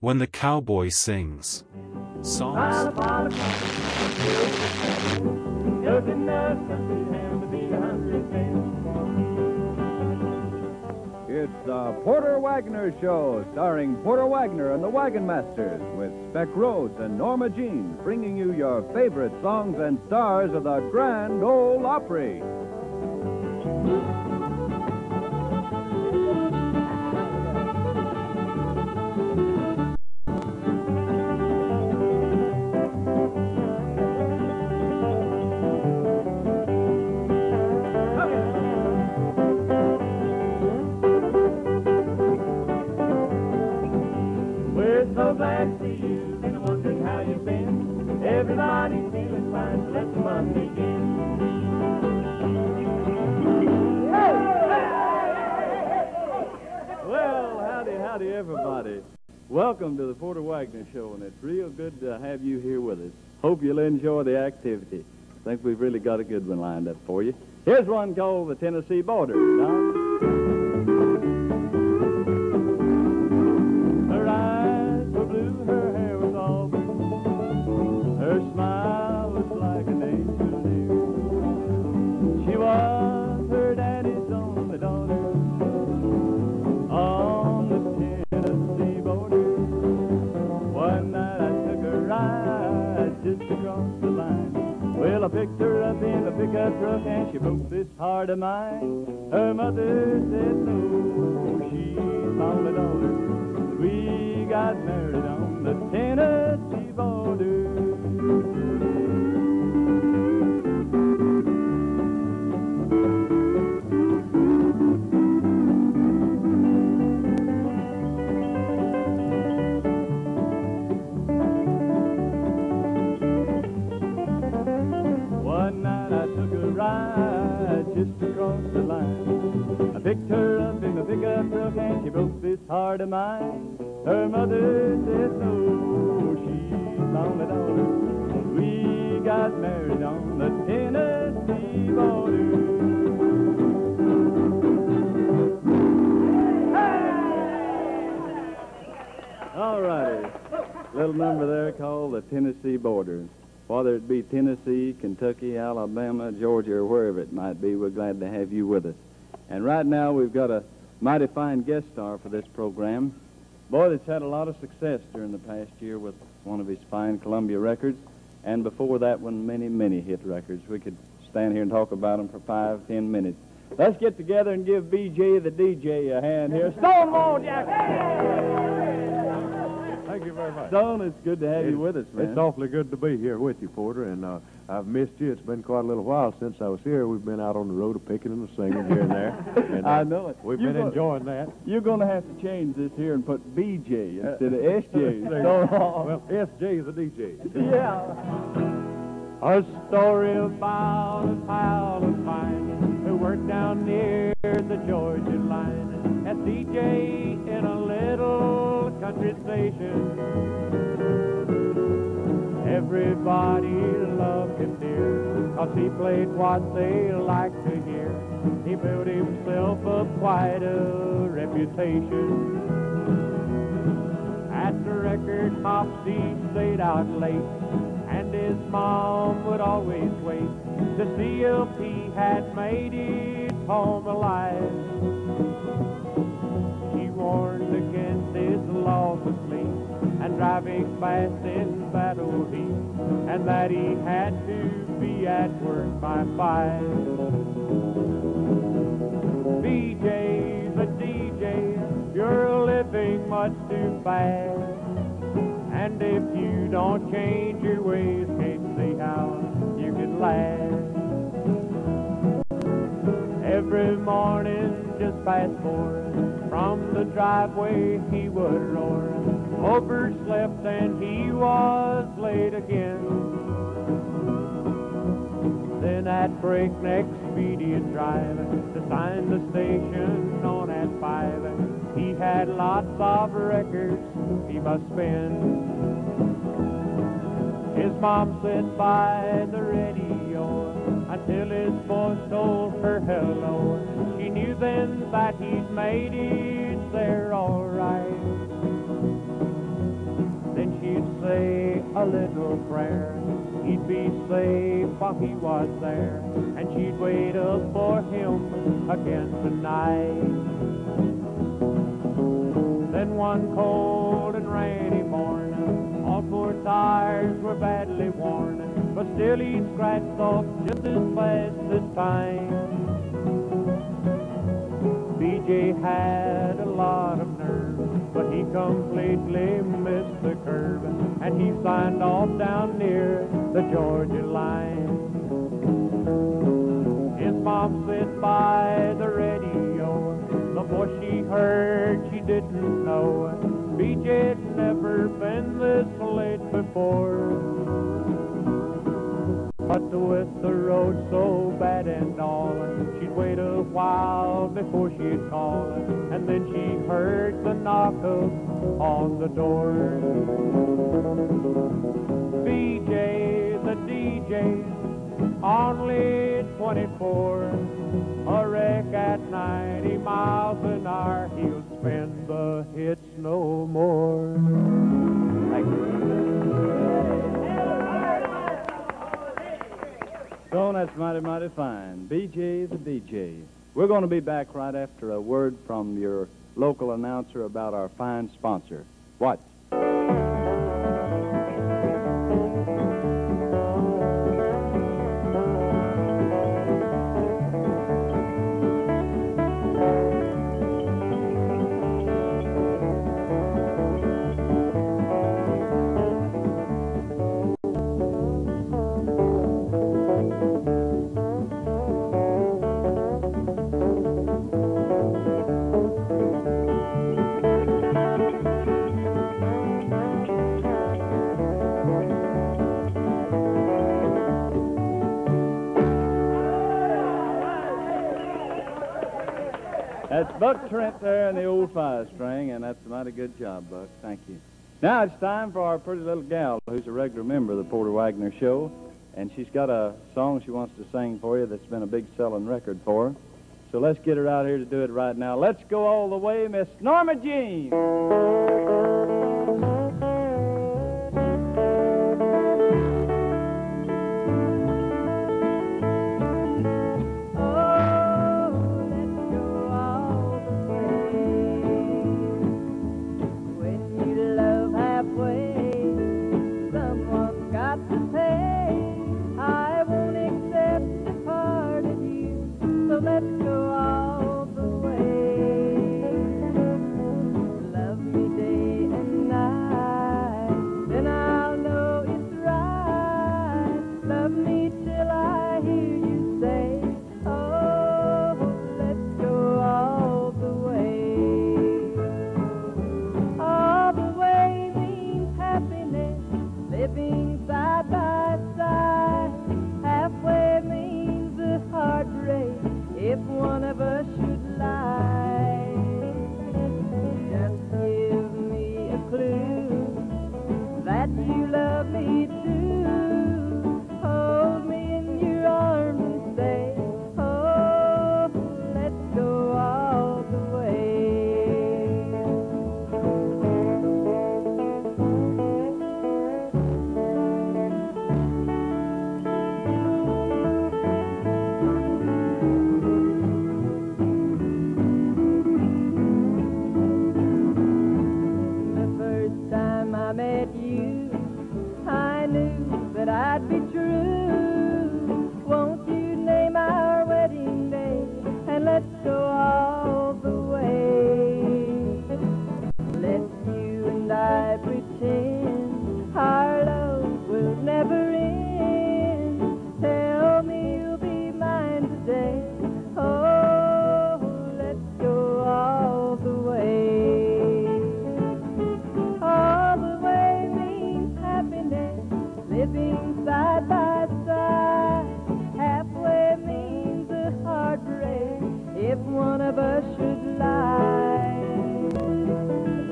when the cowboy sings songs. It's the Porter Wagoner Show, starring Porter Wagoner and the Wagon Masters, with Speck, Rhodes, and Norma Jean, bringing you your favorite songs and stars of the Grand Ole Opry. So glad to see you, and I'm wondering how you've been. Everybody's feeling fine, so let the fun begin. Well, howdy, everybody. Welcome to the Porter Wagoner Show, and it's real good to have you here with us. Hope you'll enjoy the activity. I think we've really got a good one lined up for you. Here's one called the Tennessee Border. Her eyes were blue, her hair was auburn, her smile was like an angel dear. She was her daddy's only daughter on the Tennessee border. One night I took a ride just across the line. Well, I picked her up in a pickup truck and she broke this heart of mine. Her mother said no, she's my only daughter. We got married on the Tennessee border. One night I took a ride just across the line. I picked her up in the pickup truck and she broke this heart of mine. Her mother said no, she's my only daughter. We got married on the Tennessee border. All righty. Little number there called the Tennessee border. Whether it be Tennessee, Kentucky, Alabama, Georgia, or wherever it might be, we're glad to have you with us. And right now we've got a mighty fine guest star for this program. Boy, that's had a lot of success during the past year with one of his fine Columbia records, and before that one, many, many hit records. We could stand here and talk about them for 5-10 minutes. Let's get together and give BJ the DJ a hand here. Stonewall Jackson! Thank you very much. Stone, it's good to have you with us, man. It's awfully good to be here with you, Porter, and I've missed you. It's been quite a little while since I was here. We've been out on the road picking and singing here and there. And, I know it. We've been enjoying that. You're going to have to change this here and put BJ instead of SJ. Well, SJ is a DJ. Yeah. A story about a pal of mine who worked down near the Georgia line as DJ in a little country station. Everybody loved him dear, 'cause he played what they liked to hear. He built himself up quite a reputation. At the record hops he stayed out late, and his mom would always wait to see if he had made it home alive. She warned against his loss of sleep and driving fast in battle heat, and that he had to be at work by 5. BJ, the DJ, you're living much too fast, and if you don't change your ways, can't see how you can last. Every morning just past 4, from the driveway he would roar, overslept and he was late again. Then at breakneck speed he'd drive to find the station on at 5. He had lots of records he must spin. His mom sat by the radio until his voice told her hello. She knew then that he'd made it there all right. a little prayer. He'd be safe while he was there, and she'd wait up for him again tonight. Then one cold and rainy morning, all four tires were badly worn, but still he scratched off just as fast as time. BJ had a lot of nerve, but he completely missed the curve, and he signed off down near the Georgia line. His mom sat by the radio. The voice she heard she didn't know. BJ'd never been this late before. But with the road so bad and all, she'd wait a while before she'd call, and then she heard the knock on the door. BJ, the DJ, only 24, a wreck at 90 miles an hour, he'll spin the hits no more. Thank you. So that's mighty, mighty fine. BJ the DJ. We're going to be back right after a word from your local announcer about our fine sponsor. Watch. That's Buck Trent there in the old 5-string, and that's a mighty good job, Buck. Thank you. Now it's time for our pretty little gal who's a regular member of the Porter Wagoner Show, and she's got a song she wants to sing for you that's been a big selling record for her. So let's get her out here to do it right now. Let's go all the way, Miss Norma Jean.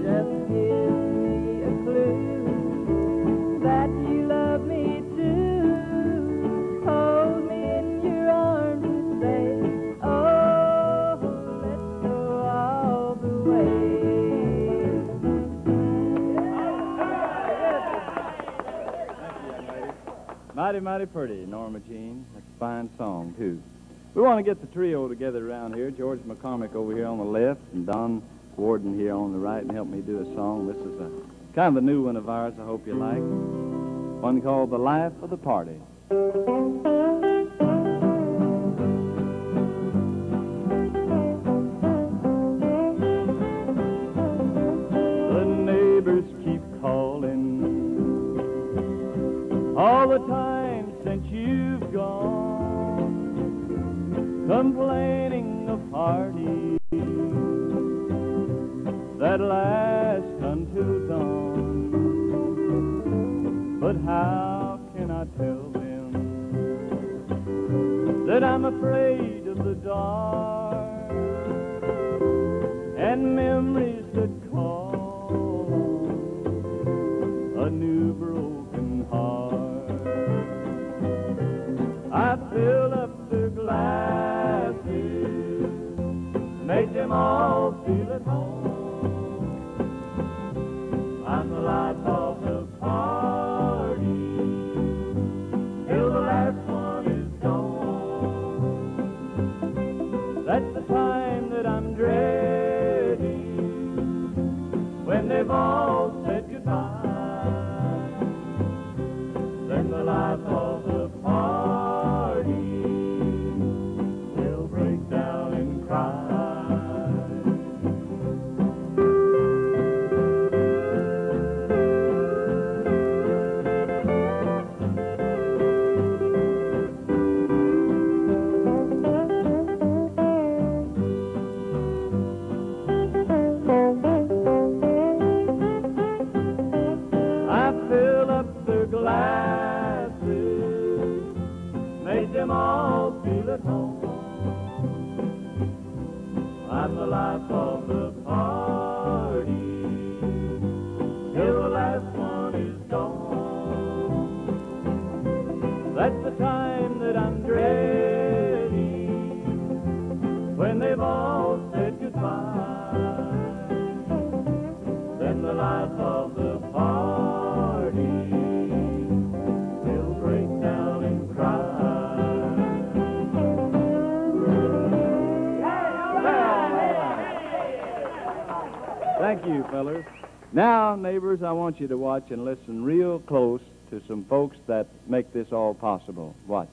Just give me a clue Mighty, mighty pretty, Norma Jean. That's a fine song, too. We want to get the trio together around here. George McCormick over here on the left and Don Warden here on the right and help me do a song. This is a kind of a new one of ours I hope you like. One called The Life of the Party. The neighbors keep calling all the time since you've gone, complaining of parties that last until dawn. But how can I tell them that I'm afraid of the dark and memories that call a new broken heart? I fill up their glasses, make them all feel at home. I'm the life of the party till the last one is gone. That's the time that I'm dreading, when they've all said goodbye. Then the life of the party will break down and cry. Them all feel at home. I'm the life of the party till the last one is gone. That's the time that I'm dreading, when they've all said goodbye. Then the life of the party will break down and cry. Thank you, fellas. Now, neighbors, I want you to watch and listen real close to some folks that make this all possible. Watch.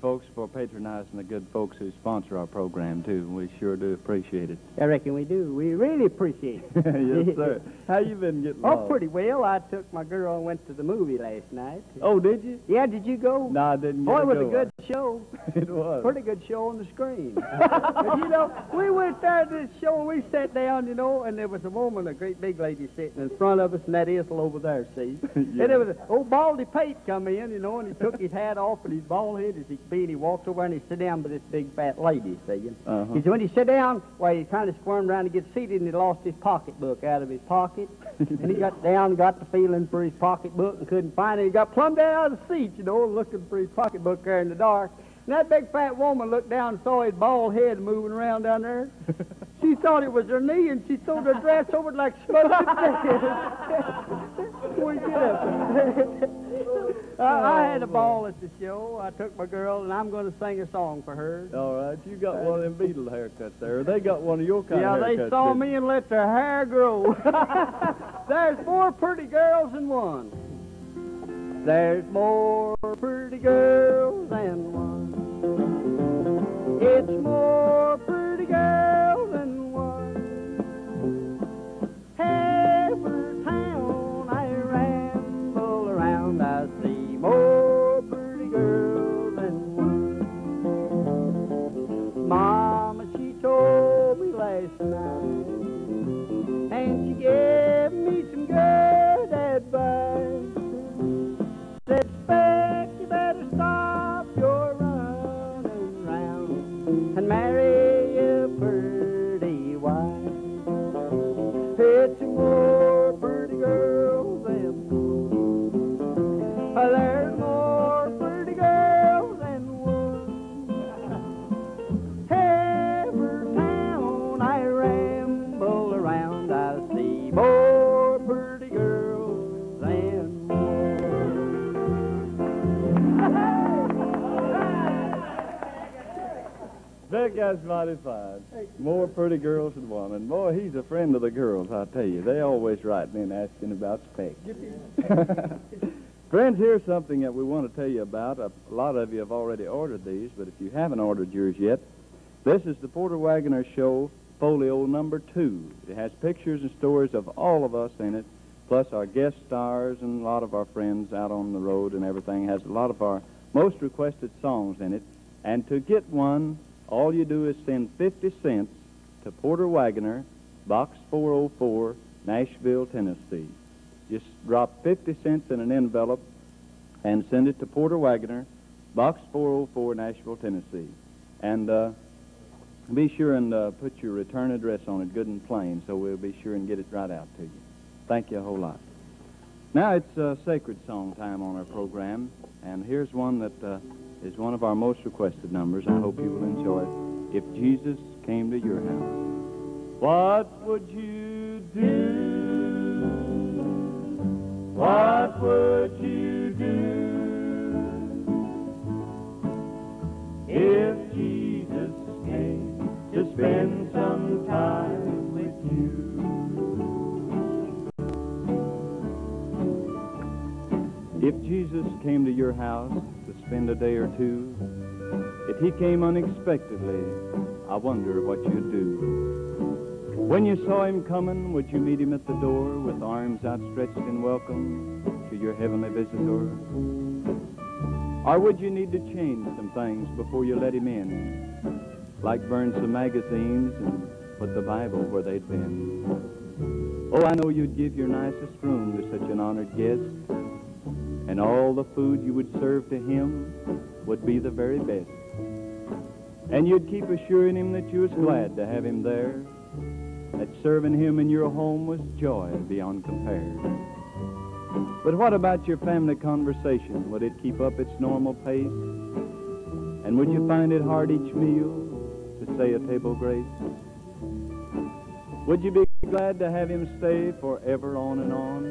Folks, for patronizing the good folks who sponsor our program, too. We sure do appreciate it. I reckon we do. We really appreciate it. Yes, sir. How you been getting Oh, along? pretty well. I took my girl and went to the movie last night. Oh, did you? Yeah, did you go? No, I didn't. Boy, get it was to a go. good show. It was. Pretty good show on the screen. But, you know, we went there to this show, and we sat down, you know, and there was a woman, a great big lady, sitting in front of us, and that Isle over there, see? Yeah. And there was an old Baldy Pate come in, you know, and he took his hat off and his bald head as he could be, and he walked over and he sat down by this big fat lady, see? Uh-huh. He said, when he sat down, well, he kind of squirmed around to get seated, and he lost his pocketbook out of his pocket. And he got down and got the feeling for his pocketbook and couldn't find it. He got plumb down out of the seat, you know, looking for his pocketbook there in the dark. And that big fat woman looked down and saw his bald head moving around down there. She thought it was her knee, and she threw her dress over it like smoke. Boy, get up. I had a ball at the show. I took my girl, and I'm going to sing a song for her. All right, you got one of them Beatle haircuts there. They got one of your kind Yeah, of haircuts. they saw didn't me and let their hair grow. There's 4 pretty girls in one. There's more pretty girls than one. It's more pretty girls than one. Every town I ramble around, I see more pretty girls than one. Mama, she told me last night, and she gave me some good advice. Said, Speck, you better stop your running round and marry think that's mighty fine. More pretty girls than one. And, boy, he's a friend of the girls, I tell you. They always write me and asking about Speck. Friends, here's something that we want to tell you about. A lot of you have already ordered these, but if you haven't ordered yours yet, this is the Porter Wagoner Show Folio number 2. It has pictures and stories of all of us in it, plus our guest stars and a lot of our friends out on the road and everything. It has a lot of our most requested songs in it. And to get one, all you do is send 50 cents to Porter Wagoner, Box 404, Nashville, Tennessee. Just drop 50 cents in an envelope and send it to Porter Wagoner, Box 404, Nashville, Tennessee. And be sure and put your return address on it good and plain, so we'll be sure and get it right out to you. Thank you a whole lot. Now it's sacred song time on our program, and here's one that is one of our most requested numbers. I hope you will enjoy it. If Jesus Came to Your House. What would you do? What would you do if Jesus came to spend some time with you? If Jesus came to your house to spend a day or two, if he came unexpectedly, I wonder what you'd do. When you saw him coming, would you meet him at the door with arms outstretched in welcome to your heavenly visitor? Or would you need to change some things before you let him in, like burn some magazines and put the Bible where they'd been? Oh, I know you'd give your nicest room to such an honored guest, and all the food you would serve to him would be the very best. And you'd keep assuring him that you was glad to have him there, that serving him in your home was joy beyond compare. But what about your family conversation? Would it keep up its normal pace? And would you find it hard each meal to say a table grace? Would you be glad to have him stay forever on and on?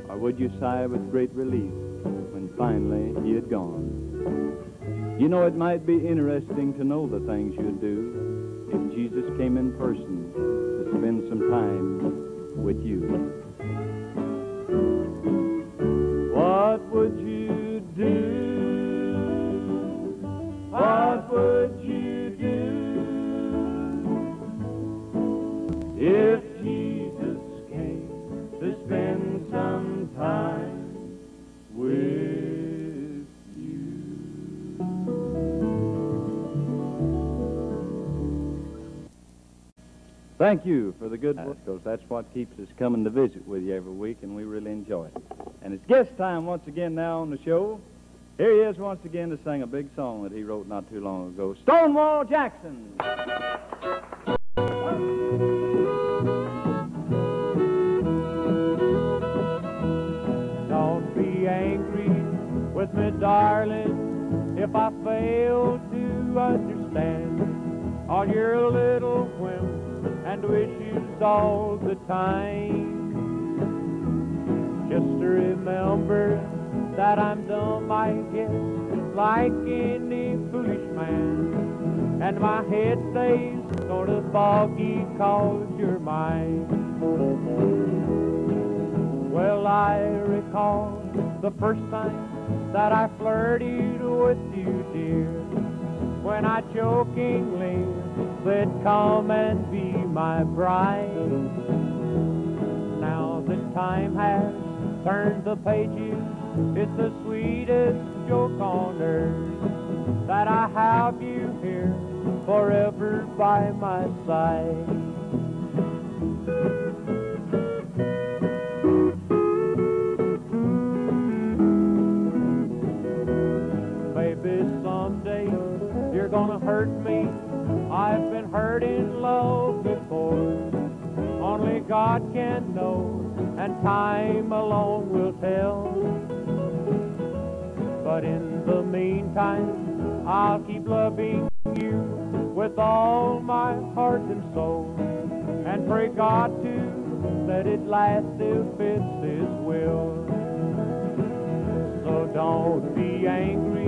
Or would you sigh with great relief when finally he had gone? You know, it might be interesting to know the things you'd do if Jesus came in person to spend some time with you. What would you do? What would you do if Jesus came to spend some time with you? Thank you for the good work, because that's what keeps us coming to visit with you every week, and we really enjoy it. And it's guest time once again now on the show. Here he is once again to sing a big song that he wrote not too long ago, Stonewall Jackson. Don't be angry with me, darling, if I fail to understand all your little whims and wishes all the time. Just to remember that I'm dumb, I guess, like any foolish man, and my head stays sort of foggy 'cause you're mine. Well, I recall the first time that I flirted with you, dear, when I jokingly said, come and be my bride. Now that time has turned the pages, it's the sweetest joke on earth that I have you here forever by my side. Baby, someday you're gonna hurt me. I've been hurt in love before. Only God can know, and time alone will tell. But in the meantime, I'll keep loving you with all my heart and soul, and pray God to let it last if it's His will. So don't be angry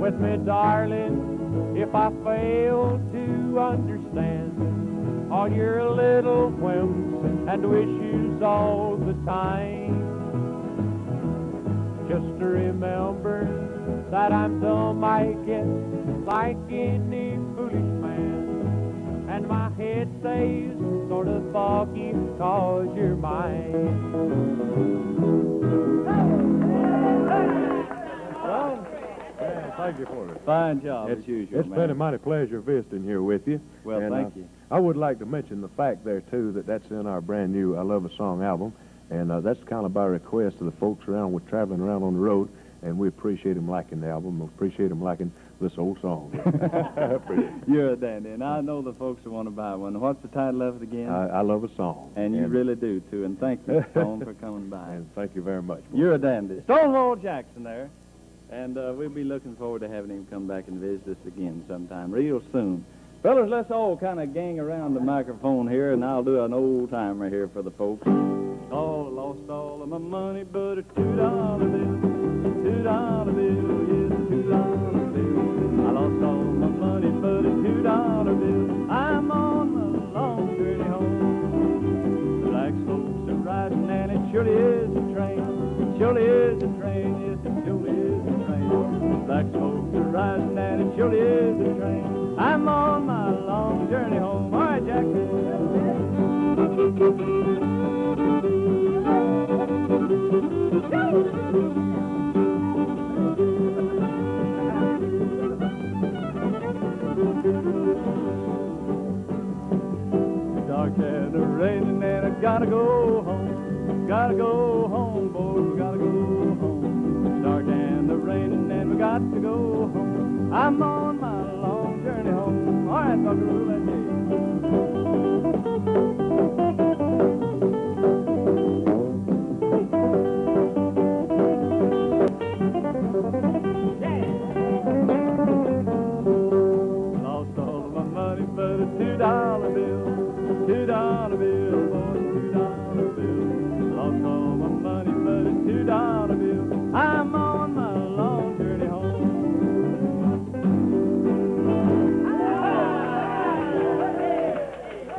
with me, darling, if I fail to to understand all your little whims and wishes all the time. Just to remember that I'm dumb, I guess, like any foolish man. And my head stays sort of foggy 'cause you're mine. Well, thank you for it. Fine job, as usual, It's man. been a mighty pleasure visiting here with you. Well, And, thank you. I would like to mention the fact there, too, that that's in our brand new I Love a Song album. And that's kind of by request of the folks around. We're traveling around on the road, and we appreciate them liking the album. We appreciate them liking this old song. You're a dandy, and I know the folks who want to buy one. What's the title of it again? I Love a Song. And you really do, too. And thank you, Stone, for coming by. And thank you very much. You're a dandy. Stonewall Jackson there. And we'll be looking forward to having him come back and visit us again sometime real soon. Fellas, let's all kind of gang around the microphone here, and I'll do an old-timer here for the folks. Oh, lost all of my money but a $2 bill. $2 bill, yes, a $2 bill. I lost all my money but a $2 bill. I'm on a long journey home. The black folks are riding and it surely is a train. It surely is a train, yes, it surely is a train. The black folks are riding and it surely is a train. I'm on my long journey home. All right, Jack. Dark and raining and I gotta go home. Gotta go home, boys, we gotta go home. Dark and raining and we got to go home. I'm on my long journey home. All right, Buckaroo, let's see. Lost all of my money but a $2 bill. $2 bill, boy, $2 bill. Lost all my money but a $2 bill. I'm on my long journey home.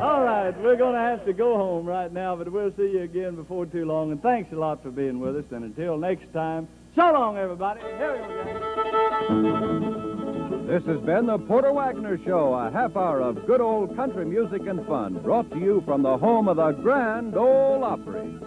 All right, we're going to have to go home right now, but we'll see you again before too long. And thanks a lot for being with us. And until next time, so long, everybody. Here we go, gang. This has been the Porter Wagoner Show, a half hour of good old country music and fun, brought to you from the home of the Grand Ole Opry.